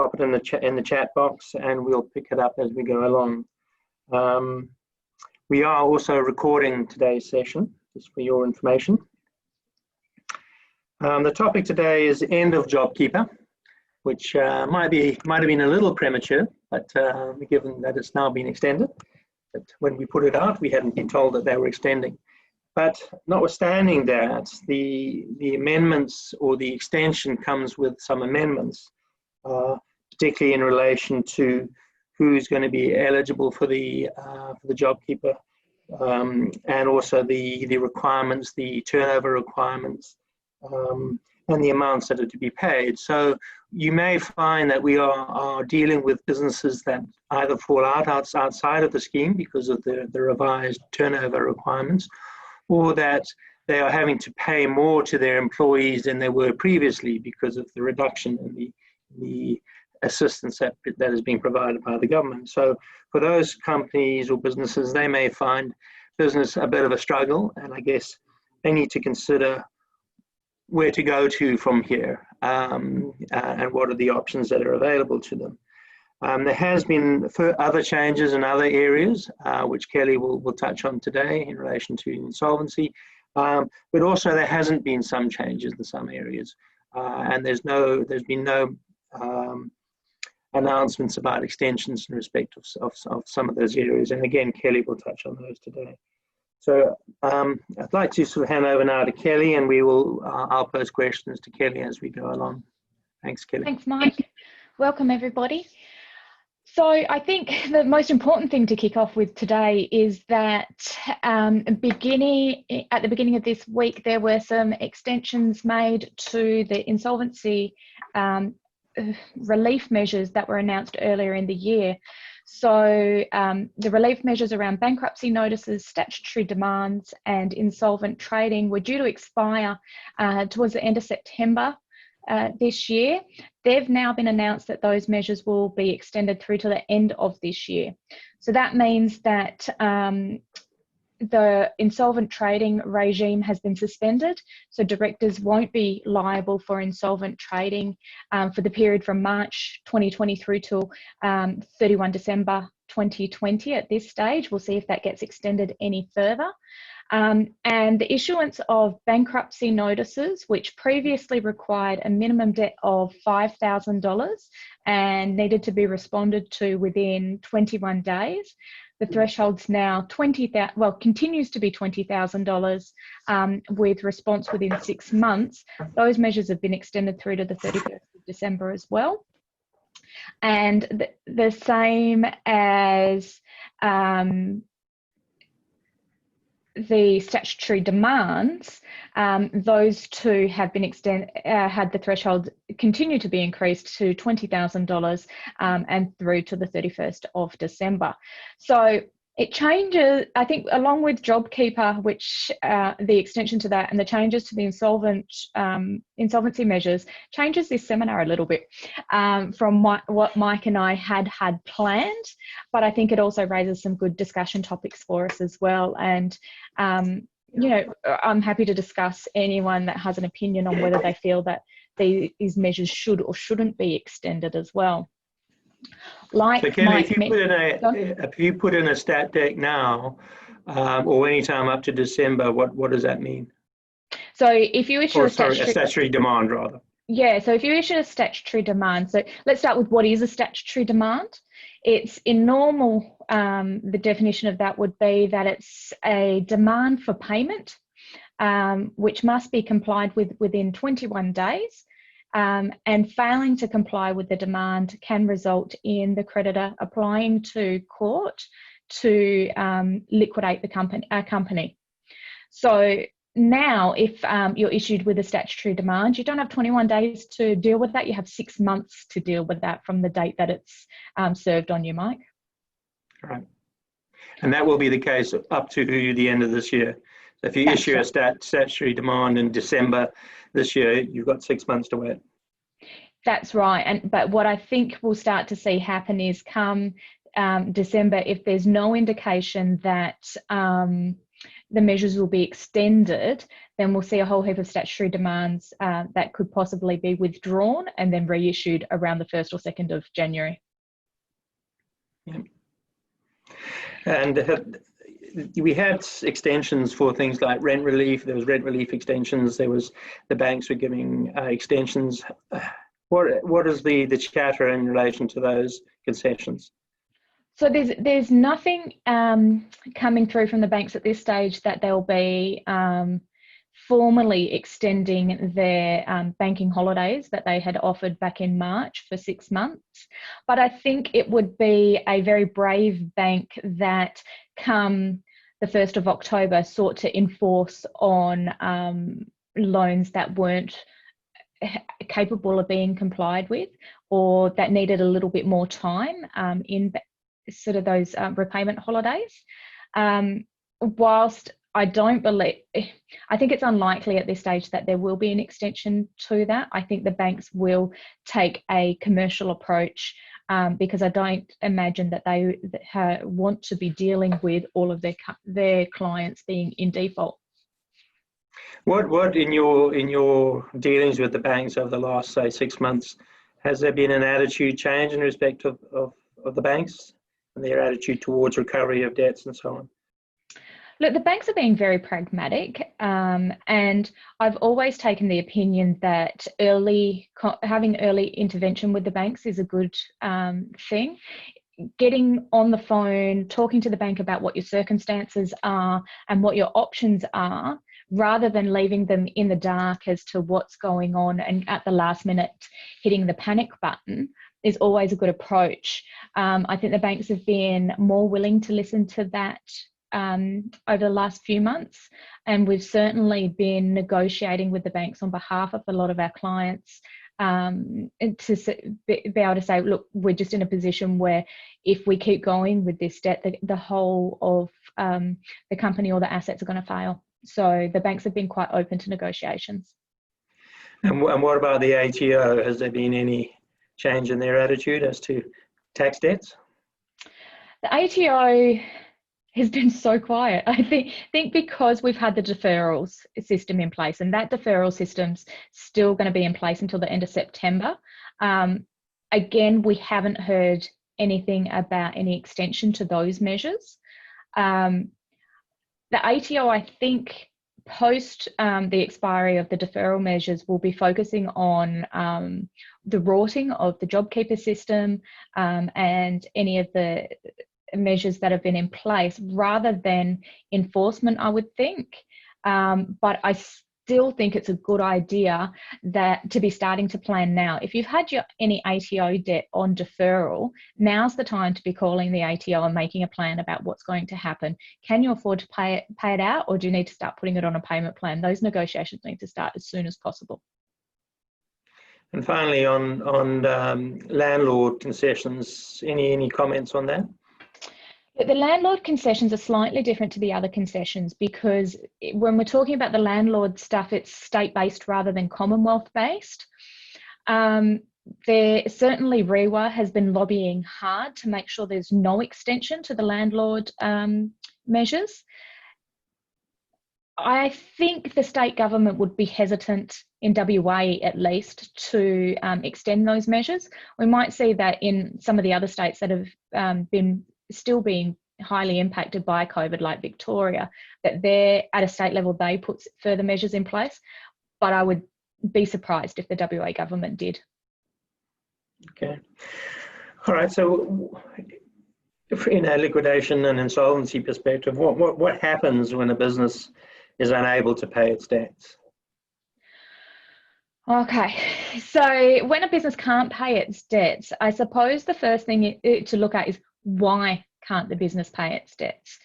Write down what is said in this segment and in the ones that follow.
drop it in the chat box, and we'll pick it up as we go along. We are also recording today's session, just for your information. The topic today is end of Jobkeeper, which might have been a little premature, but given that it's now been extended. But when we put it out, we hadn't been told that they were extending. But notwithstanding that, the amendments or the extension comes with some amendments, particularly in relation to who's going to be eligible for the Jobkeeper, and also the requirements, the turnover requirements, and the amounts that are to be paid. So you may find that we are dealing with businesses that either fall outside of the scheme because of the revised turnover requirements, or that they are having to pay more to their employees than they were previously because of the reduction in the assistance that is being provided by the government. So for those companies or businesses, they may find business a bit of a struggle, and I guess they need to consider where to go to from here, and what are the options that are available to them. There has been other changes in other areas, which Kelly will touch on today in relation to insolvency, but also there hasn't been some changes in some areas, and there's been no announcements about extensions in respect of some of those areas, and again Kelly will touch on those today. So I'd like to sort of hand over now to Kelly, and I'll pose questions to Kelly as we go along. Thanks, Kelly. Thanks, Mike. Welcome, everybody. So I think the most important thing to kick off with today is that at the beginning of this week, there were some extensions made to the insolvency relief measures that were announced earlier in the year. So the relief measures around bankruptcy notices, statutory demands, and insolvent trading were due to expire towards the end of September this year. They've now been announced that those measures will be extended through to the end of this year. So that means that the insolvent trading regime has been suspended, so directors won't be liable for insolvent trading for the period from March 2020 through till 31 December 2020 at this stage. We'll see if that gets extended any further. And the issuance of bankruptcy notices, which previously required a minimum debt of $5,000 and needed to be responded to within 21 days. The threshold's now continues to be $20,000 with response within 6 months. Those measures have been extended through to the 31st of December as well. And the same as the statutory demands, those two have been had the threshold continue to be increased to $20,000 and through to the 31st of December. So it changes, I think, along with Jobkeeper, which the extension to that and the changes to the insolvency measures changes this seminar a little bit from what Mike and I had planned, but I think it also raises some good discussion topics for us as well. And you know, I'm happy to discuss anyone that has an opinion on whether they feel that these measures should or shouldn't be extended as well. Like so Kelly, if you put in a stat deck now, or any time up to December, what does that mean? So if you issue a statutory demand, rather. Yeah, so if you issue a statutory demand, so let's start with what is a statutory demand. It's in normal, the definition of that would be that it's a demand for payment, which must be complied with within 21 days. And failing to comply with the demand can result in the creditor applying to court to liquidate the company. So now, if you're issued with a statutory demand, you don't have 21 days to deal with that. You have 6 months to deal with that from the date that it's served on you, Mike. Right. And that will be the case up to the end of this year. So if you issue a statutory demand in December this year, you've got 6 months to wait. That's right. But what I think we'll start to see happen is come December, if there's no indication that the measures will be extended, then we'll see a whole heap of statutory demands that could possibly be withdrawn and then reissued around the 1st or 2nd of January. Yeah. And we had extensions for things like rent relief. There was rent relief extensions. There was, the banks were giving extensions. What is the chatter in relation to those concessions? So there's nothing coming through from the banks at this stage that they'll be formally extending their banking holidays that they had offered back in March for 6 months. But I think it would be a very brave bank that come the 1st of October sought to enforce on loans that weren't capable of being complied with, or that needed a little bit more time in sort of those repayment holidays. Whilst I don't believe, I think it's unlikely at this stage that there will be an extension to that. I think the banks will take a commercial approach because I don't imagine that they want to be dealing with all of their clients being in default. What in your dealings with the banks over the last, say, 6 months, has there been an attitude change in respect of the banks and their attitude towards recovery of debts and so on? Look, the banks are being very pragmatic, and I've always taken the opinion that having early intervention with the banks is a good thing. Getting on the phone, talking to the bank about what your circumstances are and what your options are, rather than leaving them in the dark as to what's going on and at the last minute hitting the panic button, is always a good approach. I think the banks have been more willing to listen to that over the last few months, and we've certainly been negotiating with the banks on behalf of a lot of our clients to be able to say, look, we're just in a position where if we keep going with this debt, the whole of the company or the assets are going to fail. So the banks have been quite open to negotiations. And what about the ATO? Has there been any change in their attitude as to tax debts? The ATO has been so quiet. I think because we've had the deferrals system in place, and that deferral system's still going to be in place until the end of September. Again, we haven't heard anything about any extension to those measures. The ATO, I think, post the expiry of the deferral measures, will be focusing on the rorting of the Jobkeeper system and any of the measures that have been in place, rather than enforcement, I would think. But I still think it's a good idea that to be starting to plan now. If you've had any ATO debt on deferral, now's the time to be calling the ATO and making a plan about what's going to happen. Can you afford to pay it out, or do you need to start putting it on a payment plan? Those negotiations need to start as soon as possible. And finally, on landlord concessions, any comments on that? The landlord concessions are slightly different to the other concessions, because when we're talking about the landlord stuff, it's state-based rather than Commonwealth-based. Certainly REWA has been lobbying hard to make sure there's no extension to the landlord measures. I think the state government would be hesitant, in WA at least, to extend those measures. We might see that in some of the other states that have been still being highly impacted by COVID, like Victoria, that they're at a state level, they put further measures in place. But I would be surprised if the WA government did. Okay. All right. So in a liquidation and insolvency perspective, what happens when a business is unable to pay its debts? Okay, so when a business can't pay its debts, I suppose the first thing to look at is, why can't the business pay its debts?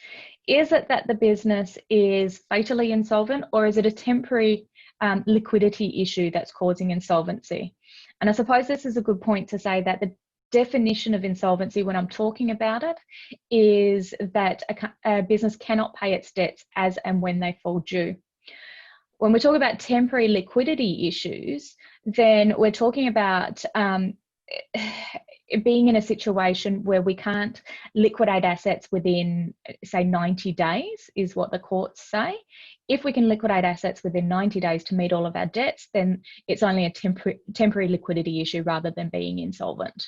Is it that the business is fatally insolvent, or is it a temporary liquidity issue that's causing insolvency? And I suppose this is a good point to say that the definition of insolvency, when I'm talking about it, is that a business cannot pay its debts as and when they fall due. When we talk about temporary liquidity issues, then we're talking about being in a situation where we can't liquidate assets within, say, 90 days is what the courts say. If we can liquidate assets within 90 days to meet all of our debts, then it's only a temporary liquidity issue rather than being insolvent.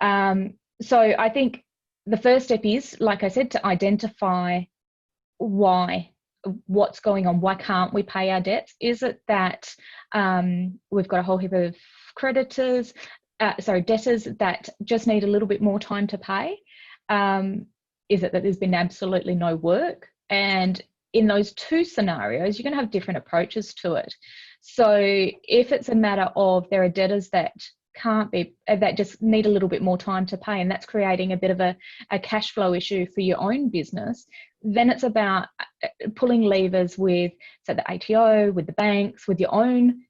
So I think the first step is, like I said, to identify what's going on. Why can't we pay our debts? Is it that we've got a whole heap of debtors that just need a little bit more time to pay? Is it that there's been absolutely no work? And in those two scenarios, you're going to have different approaches to it. So if it's a matter of there are debtors that that just need a little bit more time to pay, and that's creating a bit of a cash flow issue for your own business, then it's about pulling levers with, say, the ATO, with the banks, with your own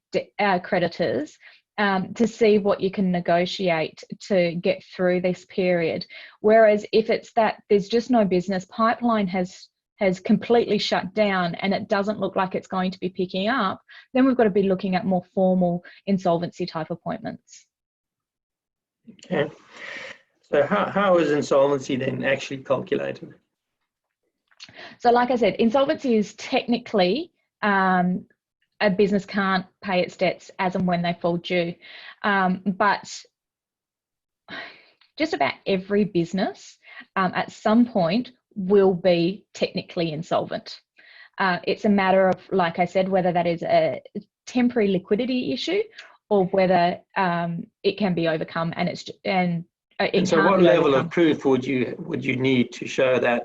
creditors, to see what you can negotiate to get through this period. Whereas if it's that there's just no business, pipeline has completely shut down and it doesn't look like it's going to be picking up, then we've got to be looking at more formal insolvency type appointments. Okay. So how is insolvency then actually calculated? So like I said, insolvency is technically a business can't pay its debts as and when they fall due. But just about every business at some point will be technically insolvent. It's a matter of, like I said, whether that is a temporary liquidity issue or whether it can be overcome, and so what level of proof would you need to show that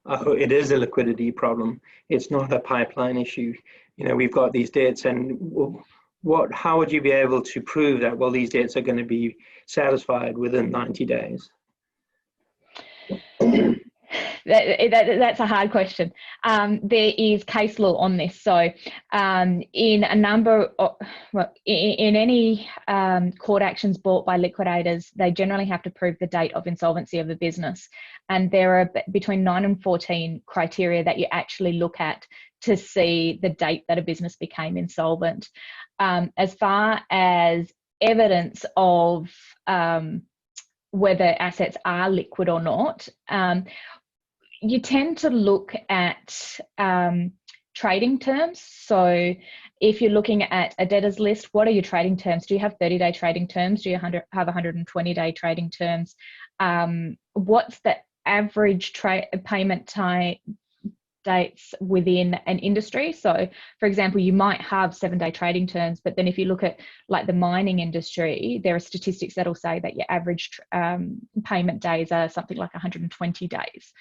it is a liquidity problem? It's not a pipeline issue. We've got these debts, and how would you be able to prove that, well, these debts are going to be satisfied within 90 days? That's a hard question. There is case law on this. So in a number of, in any court actions brought by liquidators, they generally have to prove the date of insolvency of a business. And there are between 9 and 14 criteria that you actually look at to see the date that a business became insolvent. As far as evidence of whether assets are liquid or not, you tend to look at trading terms. So if you're looking at a debtors list, what are your trading terms? Do you have 30-day trading terms? Do you have 120-day trading terms? What's the average payment dates within an industry? So for example, you might have 7-day trading terms, but then if you look at like the mining industry, there are statistics that will say that your average payment days are something like 120 days.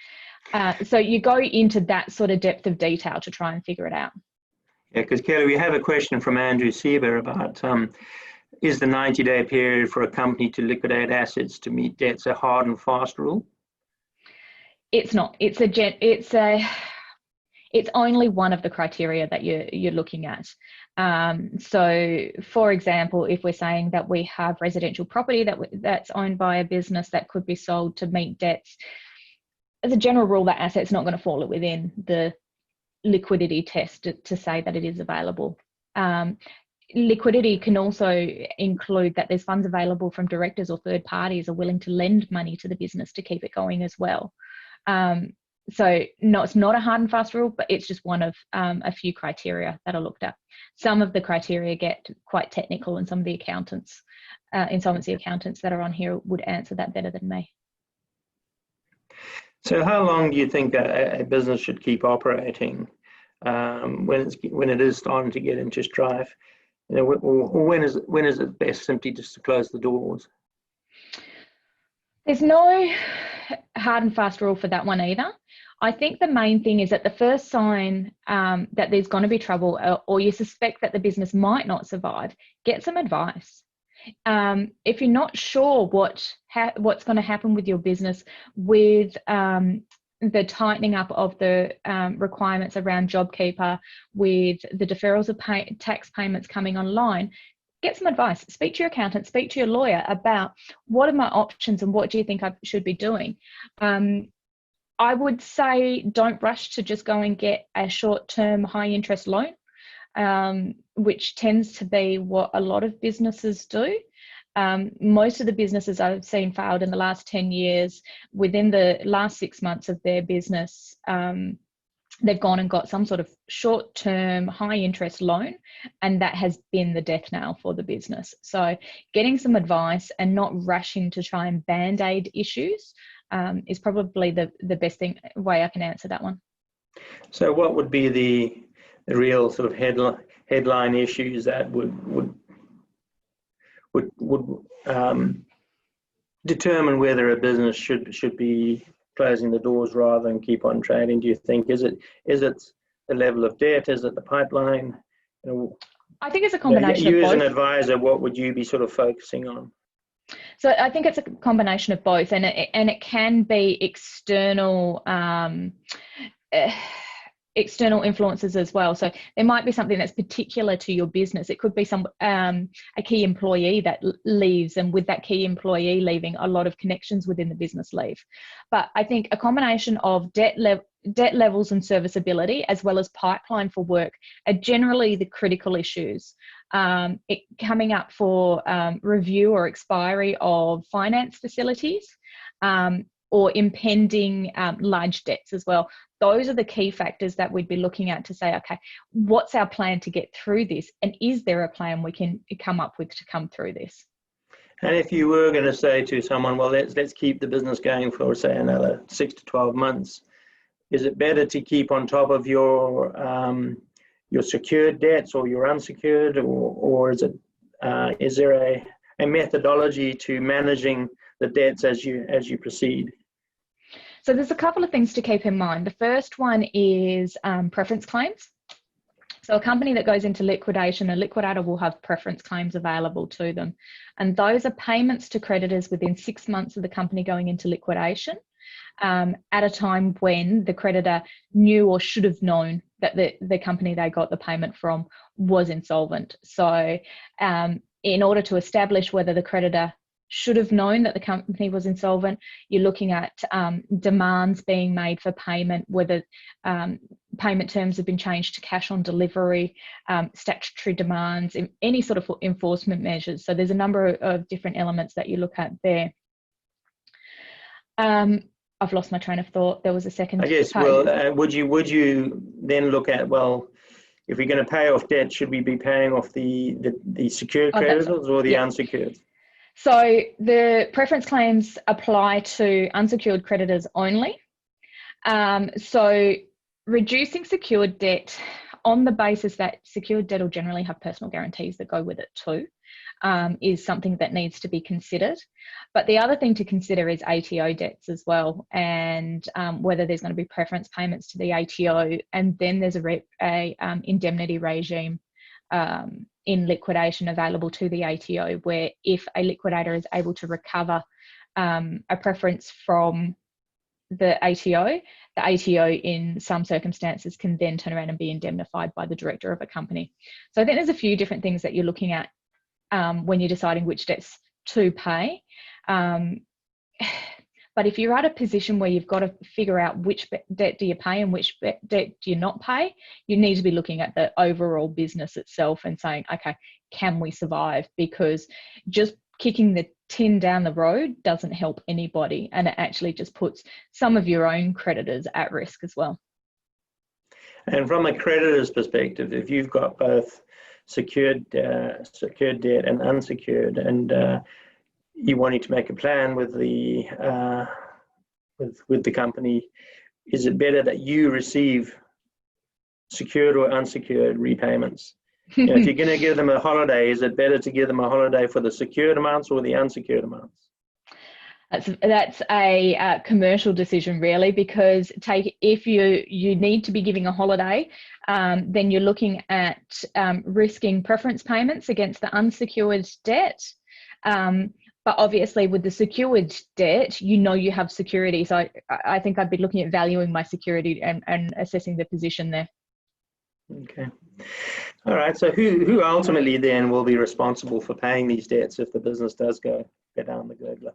So you go into that sort of depth of detail to try and figure it out. Yeah, because Kelly, we have a question from Andrew Sieber about is the 90-day period for a company to liquidate assets to meet debts a hard and fast rule? It's not. It's only one of the criteria that you're looking at. So, for example, if we're saying that we have residential property that's owned by a business that could be sold to meet debts, as a general rule, that asset's not going to fall within the liquidity test to say that it is available. Liquidity can also include that there's funds available from directors or third parties are willing to lend money to the business to keep it going as well. So no, it's not a hard and fast rule, but it's just one of a few criteria that are looked at. Some of the criteria get quite technical, and some of the accountants, insolvency accountants that are on here would answer that better than me. So how long do you think a business should keep operating when it is starting to get into strife? When is it best simply just to close the doors? There's no hard and fast rule for that one either. I think the main thing is that the first sign that there's going to be trouble, or you suspect that the business might not survive, get some advice. If you're not sure what's going to happen with your business with the tightening up of the requirements around Jobkeeper, with the deferrals of tax payments coming online, get some advice. Speak to your accountant, speak to your lawyer about what are my options and what do you think I should be doing. I would say don't rush to just go and get a short-term high-interest loan, which tends to be what a lot of businesses do. Most of the businesses I've seen failed in the last 10 years, within the last 6 months of their business, they've gone and got some sort of short-term, high-interest loan, and that has been the death knell for the business. So getting some advice and not rushing to try and band-aid issues is probably the best way I can answer that one. So what would be the real sort of headline issues that would determine whether a business should be closing the doors rather than keep on trading? Do you think is it the level of debt? Is it the pipeline? I think it's a combination you of both. as an advisor, what would you be sort of focusing on? So I think it's a combination of both, and it can be external external influences as well. So there might be something that's particular to your business. It could be a key employee that leaves, and with that key employee leaving, a lot of connections within the business leave. But I think a combination of debt levels and serviceability, as well as pipeline for work, are generally the critical issues. Coming up for review or expiry of finance facilities, or impending large debts as well. Those are the key factors that we'd be looking at to say, okay, what's our plan to get through this? And is there a plan we can come up with to come through this? And if you were going to say to someone, well, let's keep the business going for, say, another 6 to 12 months, is it better to keep on top of your secured debts or your unsecured, or is there a methodology to managing the debts as you proceed? So there's a couple of things to keep in mind. The first one is preference claims. So a company that goes into liquidation, a liquidator will have preference claims available to them. And those are payments to creditors within 6 months of the company going into liquidation, at a time when the creditor knew or should have known that the company they got the payment from was insolvent. So in order to establish whether the creditor should have known that the company was insolvent, you're looking at demands being made for payment, whether payment terms have been changed to cash on delivery, statutory demands, any sort of enforcement measures. So there's a number of different elements that you look at there. I've lost my train of thought. There was a second. I guess. Well, would you then look at, well, if we're going to pay off debt, should we be paying off the secured creditors or the unsecured? So the preference claims apply to unsecured creditors only. So reducing secured debt on the basis that secured debt will generally have personal guarantees that go with it too, is something that needs to be considered. But the other thing to consider is ATO debts as well, and whether there's going to be preference payments to the ATO, and then there's a indemnity regime in liquidation available to the ATO, where if a liquidator is able to recover a preference from the ATO in some circumstances can then turn around and be indemnified by the director of a company. So I think there's a few different things that you're looking at when you're deciding which debts to pay. But if you're at a position where you've got to figure out which debt do you pay and which debt do you not pay, you need to be looking at the overall business itself and saying, okay, can we survive? Because just kicking the tin down the road doesn't help anybody, and it actually just puts some of your own creditors at risk as well. And from a creditor's perspective, if you've got both secured debt and unsecured, and you wanting to make a plan with the company, is it better that you receive secured or unsecured repayments? You know, if you're going to give them a holiday, is it better to give them a holiday for the secured amounts or the unsecured amounts? That's a commercial decision, really, because if you need to be giving a holiday, then you're looking at risking preference payments against the unsecured debt. But obviously with the secured debt, you have security. So I think I'd be looking at valuing my security and assessing the position there. Okay. All right. So who ultimately then will be responsible for paying these debts if the business does go down the gurgler?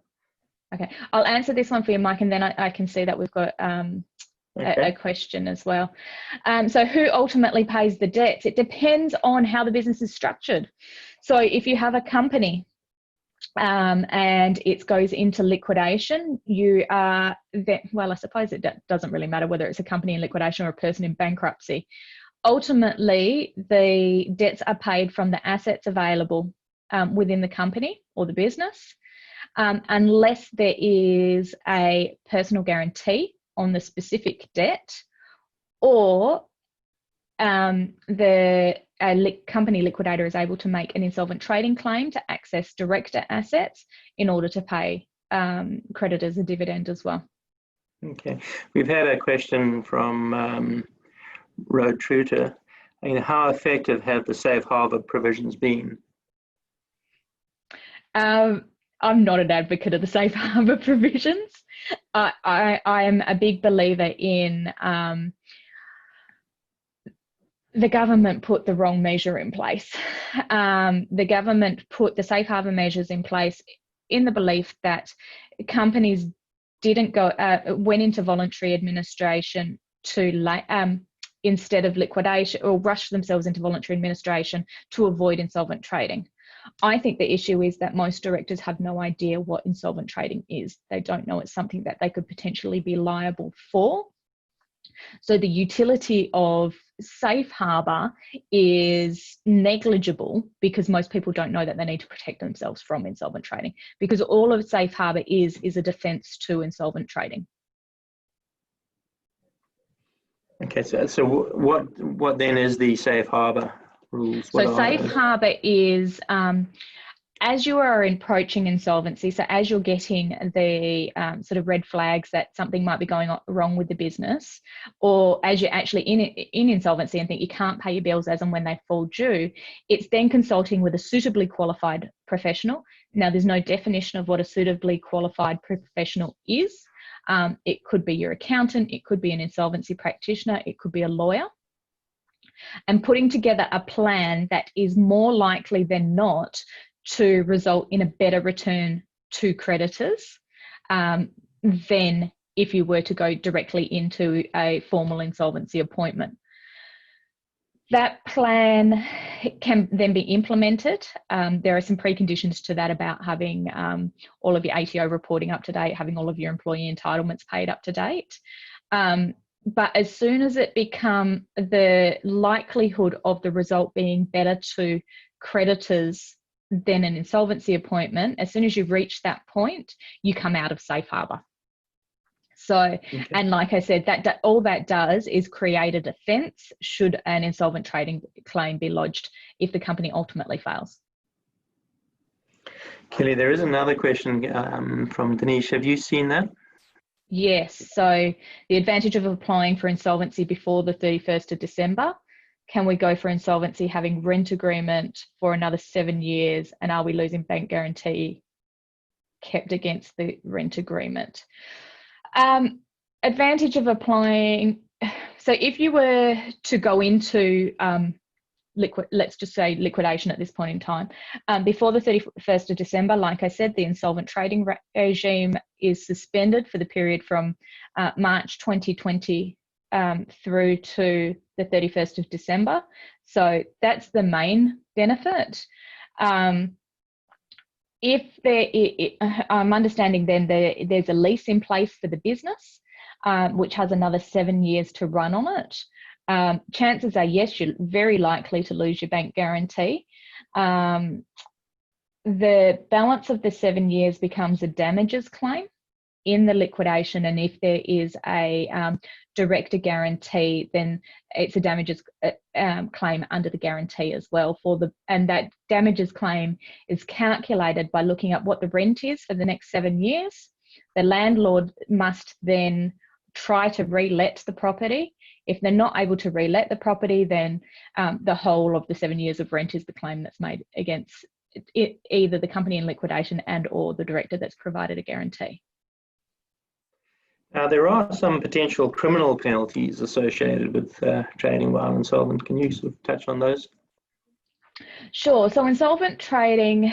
Okay. I'll answer this one for you, Mike, and then I can see that we've got a question as well. So who ultimately pays the debts? It depends on how the business is structured. So if you have a company and it goes into liquidation, you are then, well, I suppose it doesn't really matter whether it's a company in liquidation or a person in bankruptcy. Ultimately, the debts are paid from the assets available within the company or the business, unless there is a personal guarantee on the specific debt, or the company liquidator is able to make an insolvent trading claim to access director assets in order to pay creditors a dividend as well. Okay, we've had a question from Road Truter. How effective have the safe harbour provisions been? I'm not an advocate of the safe harbour provisions. I am a big believer in the government put the wrong measure in place. The government put the safe harbour measures in place in the belief that companies went into voluntary administration instead of liquidation, or rushed themselves into voluntary administration to avoid insolvent trading. I think the issue is that most directors have no idea what insolvent trading is. They don't know it's something that they could potentially be liable for. So the utility of safe harbour is negligible because most people don't know that they need to protect themselves from insolvent trading, because all of safe harbour is a defence to insolvent trading. Okay, so what then is the safe harbour rules? So safe harbour is as you are approaching insolvency, so as you're getting the sort of red flags that something might be going wrong with the business, or as you're actually in insolvency and think you can't pay your bills as and when they fall due, it's then consulting with a suitably qualified professional. Now, there's no definition of what a suitably qualified professional is. It could be your accountant, it could be an insolvency practitioner, it could be a lawyer. And putting together a plan that is more likely than not to result in a better return to creditors than if you were to go directly into a formal insolvency appointment. That plan can then be implemented. There are some preconditions to that about having all of your ATO reporting up to date, having all of your employee entitlements paid up to date. But as soon as it becomes the likelihood of the result being better to creditors than an insolvency appointment, as soon as you reach that point, you come out of safe harbour. So, okay. And like I said, that all that does is create a defence should an insolvent trading claim be lodged if the company ultimately fails. Kelly, there is another question from Denise. Have you seen that? Yes. So the advantage of applying for insolvency before the 31st of December. Can we go for insolvency having rent agreement for another 7 years, and are we losing bank guarantee kept against the rent agreement? Advantage of applying, so if you were to go into let's just say liquidation at this point in time, before the 31st of December, like I said, the insolvent trading regime is suspended for the period from March 2020 through to the 31st of December. So that's the main benefit. If I'm understanding then there's a lease in place for the business, which has another 7 years to run on it. Chances are, yes, you're very likely to lose your bank guarantee. The balance of the 7 years becomes a damages claim in the liquidation, and if there is a director guarantee, then it's a damages claim under the guarantee as well. And that damages claim is calculated by looking at what the rent is for the next 7 years. The landlord must then try to re-let the property. If they're not able to re-let the property, then the whole of the 7 years of rent is the claim that's made against either the company in liquidation and or the director that's provided a guarantee. There are some potential criminal penalties associated with trading while insolvent. Can you sort of touch on those? Sure. So insolvent trading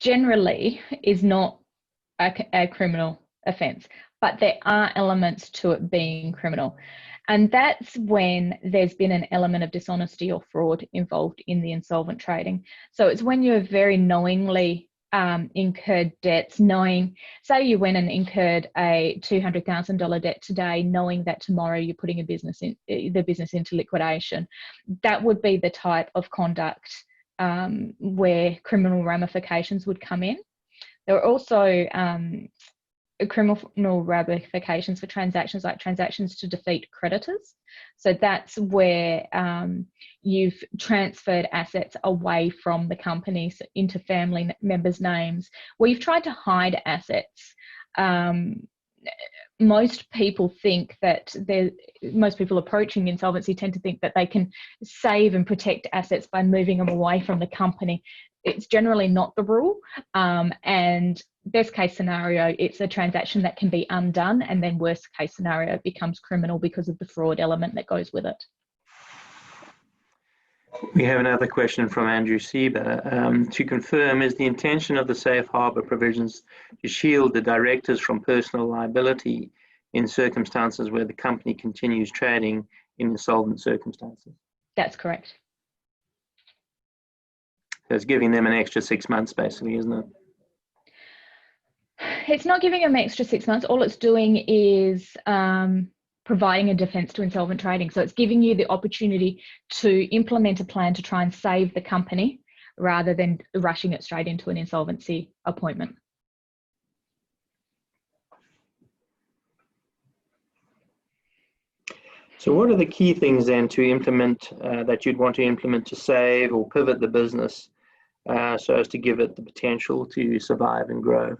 generally is not a criminal offence, but there are elements to it being criminal. And that's when there's been an element of dishonesty or fraud involved in the insolvent trading. So it's when you're very knowingly incurred debts, knowing, say you went and incurred a $200,000 debt today, knowing that tomorrow you're putting the business into liquidation. That would be the type of conduct where criminal ramifications would come in. There are also criminal ramifications for transactions like transactions to defeat creditors. So that's where you've transferred assets away from the companies into family members' names, where you've tried to hide assets. Most people approaching insolvency tend to think that they can save and protect assets by moving them away from the company. It's generally not the rule, and best case scenario, it's a transaction that can be undone, and then worst case scenario, it becomes criminal because of the fraud element that goes with it. We have another question from Andrew Sieber. To confirm, is the intention of the safe harbour provisions to shield the directors from personal liability in circumstances where the company continues trading in insolvent circumstances? That's correct. So it's giving them an extra 6 months, basically, isn't it? It's not giving them extra 6 months. All it's doing is providing a defence to insolvent trading. So it's giving you the opportunity to implement a plan to try and save the company rather than rushing it straight into an insolvency appointment. So what are the key things then to implement that you'd want to implement to save or pivot the business so as to give it the potential to survive and grow?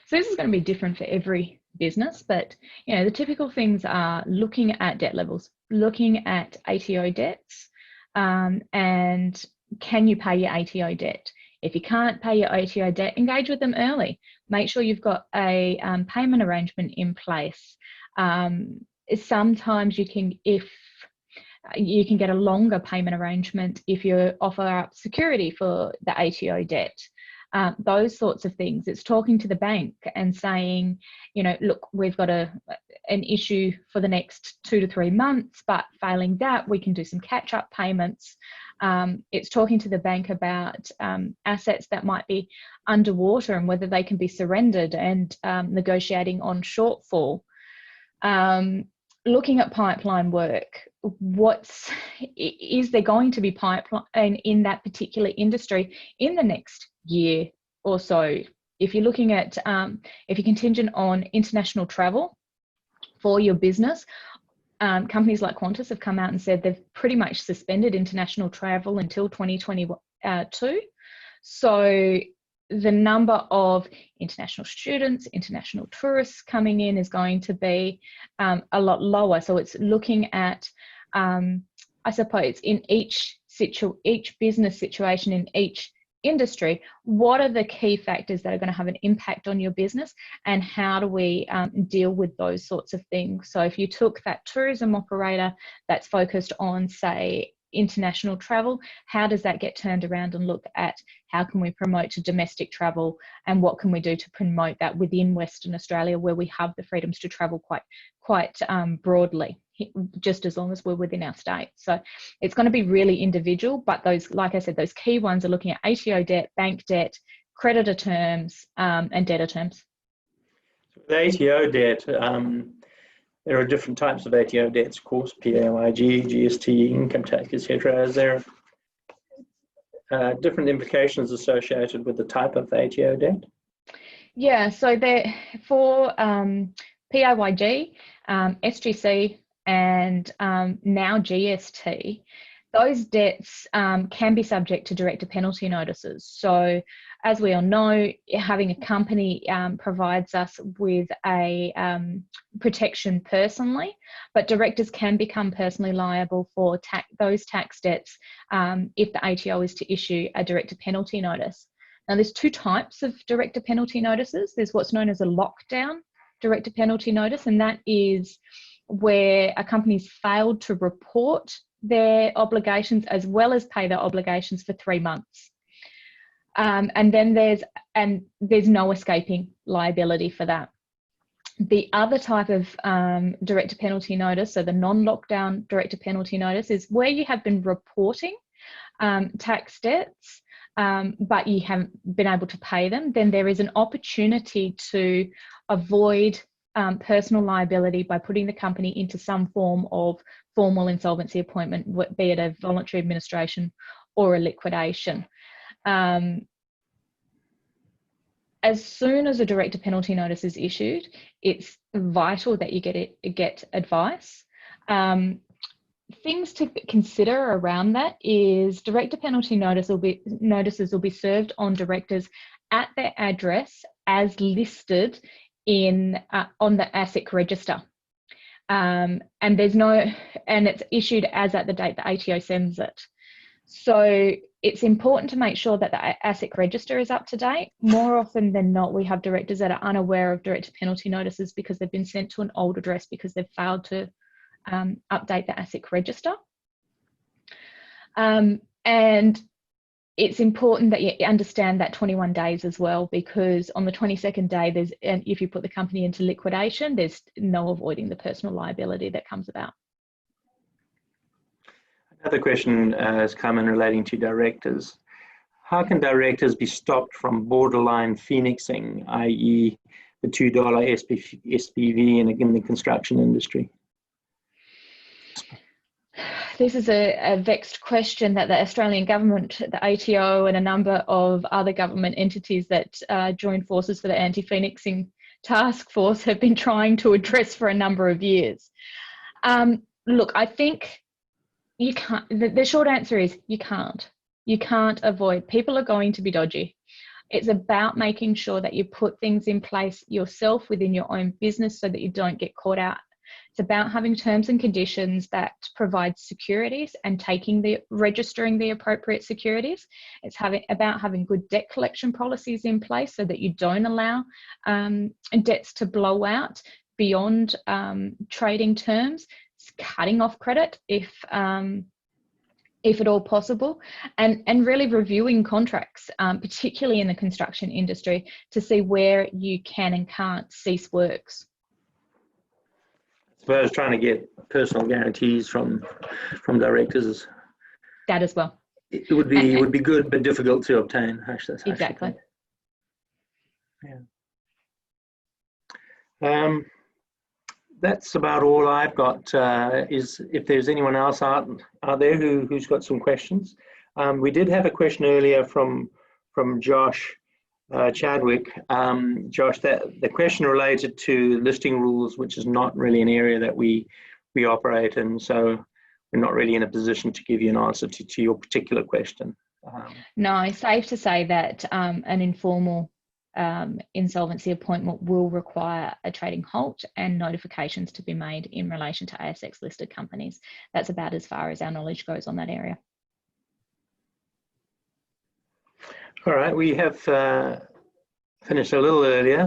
So this is going to be different for every business, but the typical things are looking at debt levels, looking at ATO debts, and can you pay your ATO debt? If you can't pay your ATO debt, engage with them early. Make sure you've got a payment arrangement in place. Sometimes you can get a longer payment arrangement if you offer up security for the ATO debt. Those sorts of things. It's talking to the bank and saying, look, we've got an issue for the next 2 to 3 months, but failing that, we can do some catch-up payments. It's talking to the bank about assets that might be underwater and whether they can be surrendered, and negotiating on shortfall. Looking at pipeline work. Is there going to be pipeline in that particular industry in the next year or so? If you're looking at, if you're contingent on international travel for your business, companies like Qantas have come out and said they've pretty much suspended international travel until 2022. So the number of international students, international tourists coming in is going to be a lot lower. So it's looking at, I suppose, in each business situation, in each industry, what are the key factors that are going to have an impact on your business, and how do we deal with those sorts of things? So if you took that tourism operator that's focused on, say, international travel, how does that get turned around and look at how can we promote to domestic travel, and what can we do to promote that within Western Australia, where we have the freedoms to travel quite broadly, just as long as we're within our state. So it's going to be really individual, but those, like I said, those key ones are looking at ATO debt, bank debt, creditor terms, and debtor terms. The ATO debt, there are different types of ATO debts, of course, PAYG, GST, income tax, etc. Is there different implications associated with the type of ATO debt? Yeah, so there for PAYG, SGC, and now GST, those debts can be subject to director penalty notices. So as we all know, having a company provides us with a protection personally, but directors can become personally liable for those tax debts if the ATO is to issue a director penalty notice. Now, there's 2 types of director penalty notices. There's what's known as a lockdown director penalty notice, and that is where a company's failed to report their obligations as well as pay their obligations for 3 months. And then there's no escaping liability for that. The other type of director penalty notice, so the non-lockdown director penalty notice, is where you have been reporting tax debts but you haven't been able to pay them, then there is an opportunity to avoid personal liability by putting the company into some form of formal insolvency appointment, be it a voluntary administration or a liquidation. As soon as a director penalty notice is issued, it's vital that you get advice. Things to consider around that is director penalty notices will be served on directors at their address as listed on the ASIC register, and it's issued as at the date the ATO sends it. So it's important to make sure that the ASIC register is up to date. More often than not, we have directors that are unaware of director penalty notices because they've been sent to an old address because they've failed to update the ASIC register. And it's important that you understand that 21 days as well, because on the 22nd day, if you put the company into liquidation, there's no avoiding the personal liability that comes about. Another question has come in relating to directors. How can directors be stopped from borderline phoenixing, i.e. the $2 SPV in the construction industry? This is a vexed question that the Australian government, the ATO, and a number of other government entities that join forces for the anti-phoenixing task force have been trying to address for a number of years. Look, I think you can't. The short answer is you can't. You can't avoid. People are going to be dodgy. It's about making sure that you put things in place yourself within your own business so that you don't get caught out. It's about having terms and conditions that provide securities and registering the appropriate securities. It's about having good debt collection policies in place so that you don't allow debts to blow out beyond trading terms. It's cutting off credit if at all possible, and really reviewing contracts, particularly in the construction industry, to see where you can and can't cease works. I suppose trying to get personal guarantees from directors. That as well. It would be good, but difficult to obtain. Exactly. Yeah. That's about all I've got. Is if there's anyone else out there who's got some questions. We did have a question earlier from Josh Chadwick. Josh, the question related to listing rules, which is not really an area that we operate in, so we're not really in a position to give you an answer to your particular question. No, safe to say that an informal insolvency appointment will require a trading halt and notifications to be made in relation to ASX listed companies. That's about as far as our knowledge goes on that area. All right, we have finished a little earlier.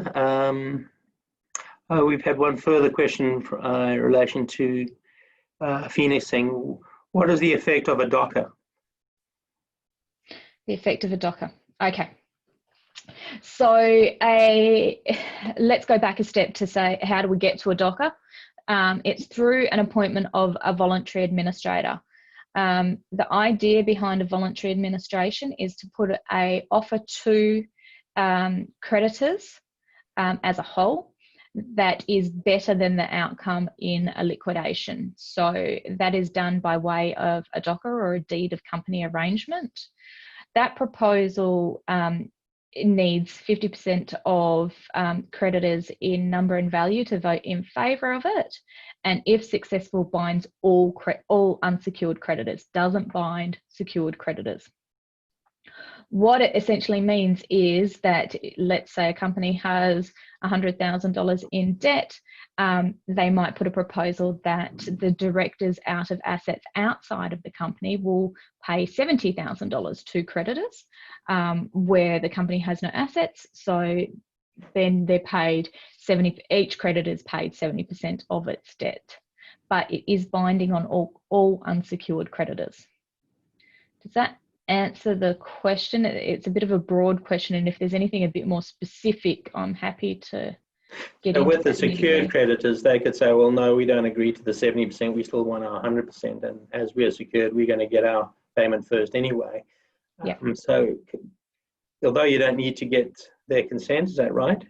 We've had one further question in relation to phoenixing. What is the effect of a DOCA? The effect of a DOCA. Okay. So let's go back a step to say, how do we get to a DOCA? It's through an appointment of a voluntary administrator. The idea behind a voluntary administration is to put an offer to creditors as a whole that is better than the outcome in a liquidation. So that is done by way of a DOCA or a deed of company arrangement. That proposal it needs 50% of creditors in number and value to vote in favour of it, and if successful, binds all unsecured creditors, doesn't bind secured creditors. What it essentially means is that, let's say a company has $100,000 in debt, they might put a proposal that the directors out of assets outside of the company will pay $70,000 to creditors where the company has no assets. So then they're paid each creditor is paid 70% of its debt, but it is binding on all unsecured creditors. Does that answer the question? It's a bit of a broad question, and if there's anything a bit more specific, I'm happy to get into. With the secured creditors, they could say, well, no, we don't agree to the 70%, we still want our 100%, and as we're secured, we're going to get our payment first anyway. Yeah. So although you don't need to get their consent, is that right?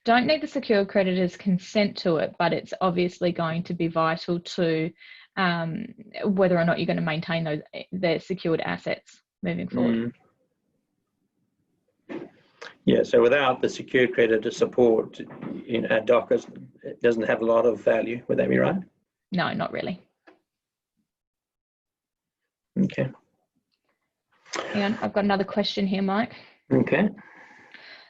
Don't need the secured creditor's consent to it, but it's obviously going to be vital to whether or not you're going to maintain their secured assets moving forward. Yeah, so without the secured creditor support, a docker doesn't have a lot of value. Would that be right? No, not really. Okay. Hang on, I've got another question here, Mike. Okay.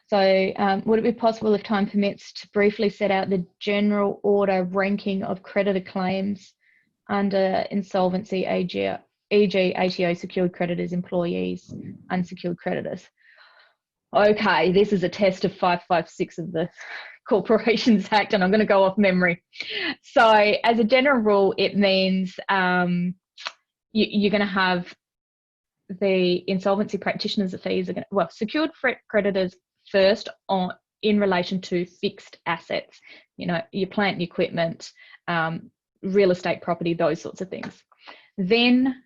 So would it be possible, if time permits, to briefly set out the general order ranking of creditor claims under insolvency, e.g. ATO, secured creditors, employees, unsecured creditors? Okay, this is a test of 556 of the Corporations Act, and I'm going to go off memory. So as a general rule, it means you're going to have the insolvency practitioners' fees are going to, well, secured creditors first in relation to fixed assets, your plant and equipment, real estate property, those sorts of things. Then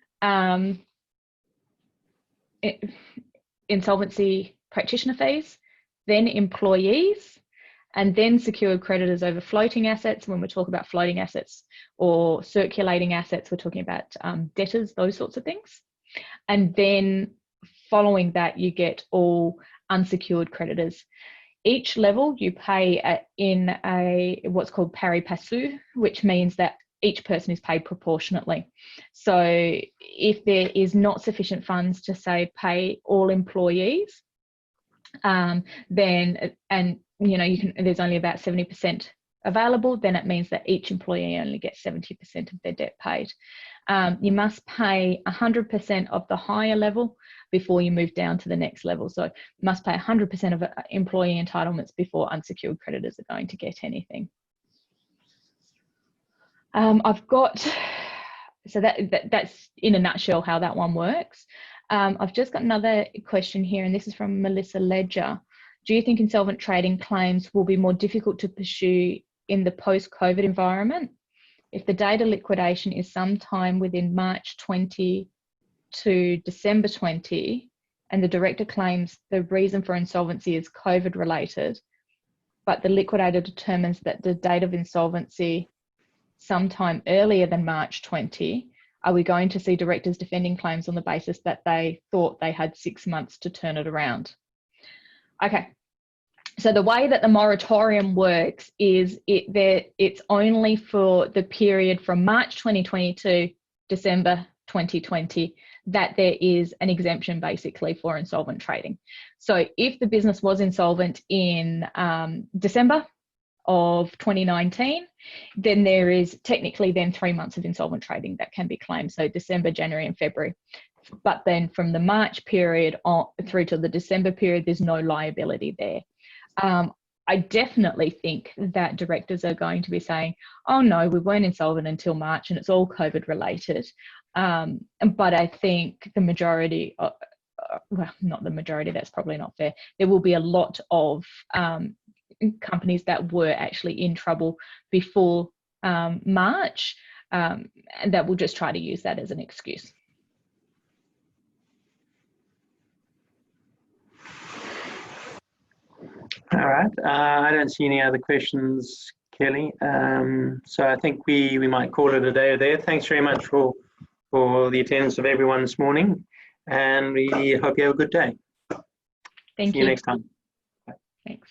insolvency practitioner fees, then employees, and then secured creditors over floating assets. When we talk about floating assets or circulating assets, we're talking about debtors, those sorts of things. And then following that, you get all unsecured creditors. Each level you pay in what's called pari passu, which means that each person is paid proportionately. So if there is not sufficient funds to say pay all employees, then there's only about 70% available, then it means that each employee only gets 70% of their debt paid. You must pay 100% of the higher level before you move down to the next level. So you must pay 100% of employee entitlements before unsecured creditors are going to get anything. So that's in a nutshell how that one works. I've just got another question here, and this is from Melissa Ledger. Do you think insolvent trading claims will be more difficult to pursue in the post-COVID environment? If the date of liquidation is sometime within March 20 to December 20, and the director claims the reason for insolvency is COVID related, but the liquidator determines that the date of insolvency sometime earlier than March 20, are we going to see directors defending claims on the basis that they thought they had 6 months to turn it around? Okay, so the way that the moratorium works is it's only for the period from March 2020 to December 2020 that there is an exemption basically for insolvent trading. So if the business was insolvent in December of 2019, then there is technically then 3 months of insolvent trading that can be claimed. So December, January and February. But then from the March period on through to the December period, there's no liability there. I definitely think that directors are going to be saying, oh no, we weren't insolvent until March and it's all COVID related. But I think the majority, well, not the majority, that's probably not fair. There will be a lot of companies that were actually in trouble before March, and that will just try to use that as an excuse. All right. I don't see any other questions, Kelly. So I think we might call it a day there. Thanks very much for the attendance of everyone this morning, and we hope you have a good day. Thank you. See you next time. Bye. Thanks.